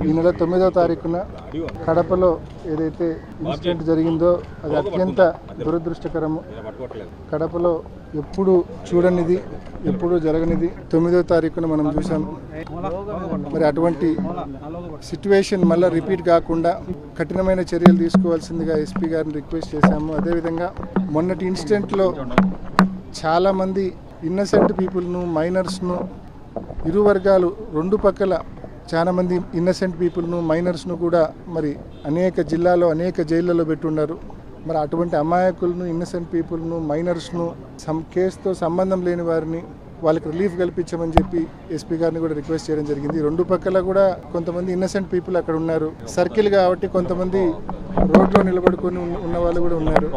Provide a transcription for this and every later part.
ఈ నెల 9వ తారీఖున కడపలో ఏదైతే ఇన్సిడెంట్ జరిగిందో అది అత్యంత దురదృష్టకరము. కడపలో ఎప్పుడు చూడనిది, ఎప్పుడు జరగనిది 9వ తారీఖున మనం చూసాం. మరి అటువంటి సిట్యువేషన్ మళ్ళీ రిపీట్ కాకుండా కఠినమైన చర్యలు తీసుకోవాల్సిందిగా ఎస్పీ గారిని రిక్వెస్ట్ చేశాము. అదేవిధంగా మొన్నటి ఇన్సిడెంట్లో చాలామంది ఇన్నసెంట్ పీపుల్ను, మైనర్స్ను, ఇరు వర్గాలు రెండు పక్కల చాలామంది ఇన్నసెంట్ పీపుల్ను, మైనర్స్ను కూడా మరి అనేక జిల్లాలో అనేక జైళ్ళలో పెట్టున్నారు. మరి అటువంటి అమాయకులను, ఇన్నసెంట్ పీపుల్ను, మైనర్స్ను, కేసుతో సంబంధం లేని వారిని వాళ్ళకి రిలీఫ్ కల్పించమని చెప్పి ఎస్పీ గారిని కూడా రిక్వెస్ట్ చేయడం జరిగింది. రెండు పక్కల కూడా కొంతమంది ఇన్నసెంట్ పీపుల్ అక్కడ ఉన్నారు. సర్కిల్ కాబట్టి కొంతమంది రోడ్లో నిలబడుకొని ఉన్న వాళ్ళు కూడా ఉన్నారు.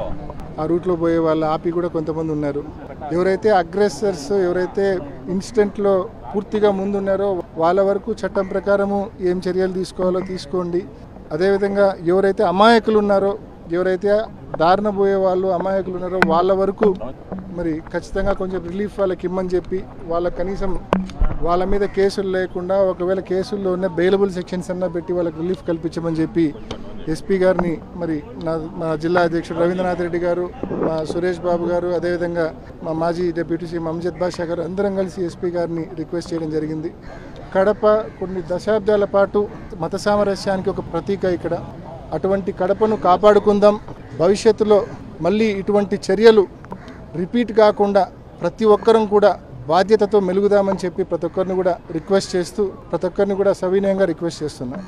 ఆ రూట్లో పోయే వాళ్ళు ఆపి కూడా కొంతమంది ఉన్నారు. ఎవరైతే అగ్రెసర్స్, ఎవరైతే ఇన్సిడెంట్లో పూర్తిగా ముందున్నారో వాళ్ళ వరకు చట్టం ప్రకారము ఏం చర్యలు తీసుకోవాలో తీసుకోండి. అదేవిధంగా ఎవరైతే అమాయకులు ఉన్నారో, ఎవరైతే దారిన పోయే వాళ్ళు అమాయకులు ఉన్నారో వాళ్ళ వరకు మరి ఖచ్చితంగా కొంచెం రిలీఫ్ వాళ్ళకి ఇమ్మని చెప్పి, వాళ్ళకి కనీసం వాళ్ళ మీద కేసులు లేకుండా ఒకవేళ కేసుల్లో ఉన్న బెయిలబుల్ సెక్షన్స్ అన్నా పెట్టి వాళ్ళకి రిలీఫ్ కల్పించమని చెప్పి ఎస్పీ గారిని మరి మా జిల్లా అధ్యక్షుడు రవీంద్రనాథ్ రెడ్డి గారు, మా సురేష్ బాబు గారు, అదేవిధంగా మా మాజీ డిప్యూటీ సీఎం అమ్జద్ బాషా గారు అందరం కలిసి ఎస్పీ గారిని రిక్వెస్ట్ చేయడం జరిగింది. కడప కొన్ని దశాబ్దాల పాటు మత సామరస్యానికి ఒక ప్రతీక ఇక్కడ. అటువంటి కడపను కాపాడుకుందాం. భవిష్యత్తులో మళ్ళీ ఇటువంటి చర్యలు రిపీట్ కాకుండా ప్రతి ఒక్కరం కూడా బాధ్యతతో మెలుగుదామని చెప్పి ప్రతి ఒక్కరిని కూడా రిక్వెస్ట్ చేస్తూ, ప్రతి ఒక్కరిని కూడా సవినయంగా రిక్వెస్ట్ చేస్తున్నాం.